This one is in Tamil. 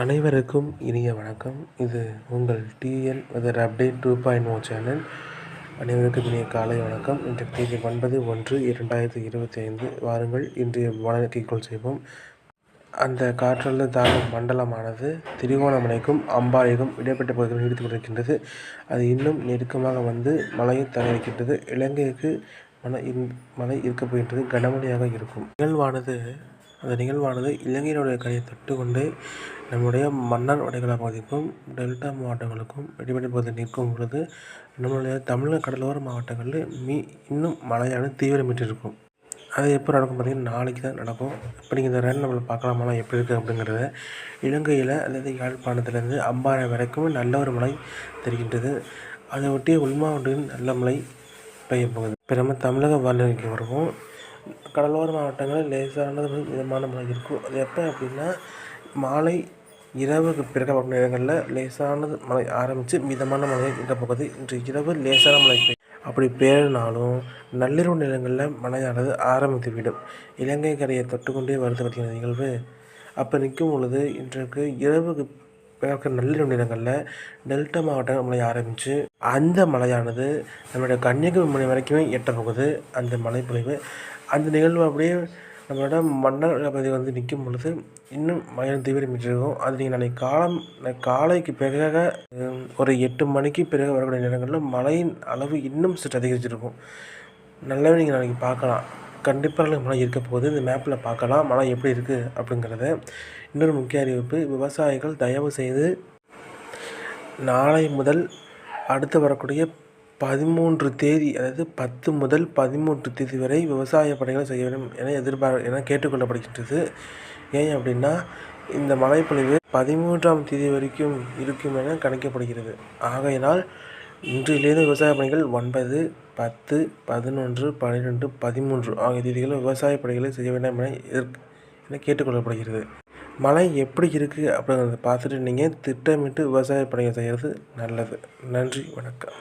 அனைவருக்கும் இனிய வணக்கம். இது உங்கள் டிஎன் வெதர் அப்டேட் 2.0 சேனல். அனைவருக்கும் இனிய காலை வணக்கம். இன்று தேதி 9/1/2025. வாருங்கள் இன்றைய வானிலைக்குள் செய்வோம். அந்த காற்றழுத்த தாழ்வு மண்டலமானது திருகோணமலைக்கும் அம்பாறைக்கும் இடைப்பட்ட பகுதிகளில் நீடித்துக் கொண்டிருக்கின்றது. அது இன்னும் நெருக்கமாக வந்து மழையை தர இருக்கின்றது. இலங்கைக்கு மழை இருக்கப் போகின்றது. கனமழையாக இருக்கும். அந்த நிகழ்வானது இலங்கையினுடைய கையை தொட்டு கொண்டு நம்முடைய மன்னார் வளைகுடா பகுதிக்கும் டெல்டா மாவட்டங்களுக்கும் இடைப்பட்ட பகுதியில் நிற்கும் பொழுது நம்மளுடைய தமிழக கடலோர மாவட்டங்களில் இன்னும் மழையானது தீவிரமிட்டிருக்கும். அது எப்போ நடக்கும் பார்த்திங்கன்னா நாளைக்கு தான் நடக்கும். இப்போ நீங்கள் இந்த ரேன் நம்மளை பார்க்கலாமா எப்படி இருக்குது அப்படிங்கிறத. இலங்கையில் அதாவது யாழ்ப்பாணத்துலேருந்து அம்பாறை வரைக்கும் நல்ல ஒரு மழை தெரிகின்றது. அதை ஒட்டிய உள் மாவட்டங்களில் நல்ல மழை பெய்ய போகுது. இப்போ நம்ம தமிழக வானிலைக்கு வருவோம். கடலோர மாவட்டங்களில் லேசானது மிதமான மழை இருக்கும். அது எப்போ அப்படின்னா மாலை இரவுக்கு பிறகு வரும் நேரங்களில் லேசானது மழை ஆரம்பித்து மிதமான மழை இருக்க போகுது. இன்று இரவு லேசான மழை அப்படி பெய்யனாலும் நள்ளிரவு நேரங்களில் மழையானது ஆரம்பித்துவிடும். இலங்கை கரையை தொட்டுக்கொண்டே வருது பார்த்திங்கன்னா நிகழ்வு. அப்போ நிற்கும் பொழுது இன்றைக்கு இரவுக்கு பிறகு நள்ளிரவு நேரங்களில் டெல்டா மாவட்டங்கள் மழை ஆரம்பித்து அந்த மழையானது நம்மளுடைய கன்னியாகுமரி வரைக்குமே எட்ட போகுது. அந்த மழை பொழிவு அந்த நிகழ்வு அப்படியே நம்மளோட மன்னார் பகுதி வந்து நிற்கும் பொழுது இன்னும் மழை தீவிரமிட்டிருக்கும். அது நீங்கள் நாளைக்கு காலைக்கு பிறகாக ஒரு 8 மணிக்கு பிறகு வரக்கூடிய நேரங்களில் மழையின் அளவு இன்னும் சற்று அதிகரிச்சிருக்கும். நல்லாவே நீங்கள் நாளைக்கு பார்க்கலாம். கண்டிப்பாக மழை இருக்க போகுது. இந்த மேப்பில் பார்க்கலாம் மழை எப்படி இருக்குது அப்படிங்கிறத. இன்னொரு முக்கிய அறிவிப்பு, விவசாயிகள் தயவு செய்து நாளை முதல் அடுத்து வரக்கூடிய 13 தேதி, அதாவது 10 முதல் 13 தேதி வரை விவசாய பணிகளை செய்ய வேண்டும் என கேட்டுக்கொள்ளப்படுகின்றது. ஏன் அப்படின்னா இந்த மழைப்பொழிவு 13ஆம் தேதி வரைக்கும் இருக்கும் என கணிக்கப்படுகிறது. ஆகையினால் இன்றிலிருந்து விவசாய பணிகள் 9, 10, 11, 12, 13 ஆகிய தேதிகளில் விவசாய பணிகளை செய்ய வேண்டாம் என கேட்டுக்கொள்ளப்படுகிறது. மழை எப்படி இருக்குது அப்படிங்கிறத பார்த்துட்டு நீங்கள் திட்டமிட்டு விவசாய பணிகள் செய்கிறது நல்லது. நன்றி, வணக்கம்.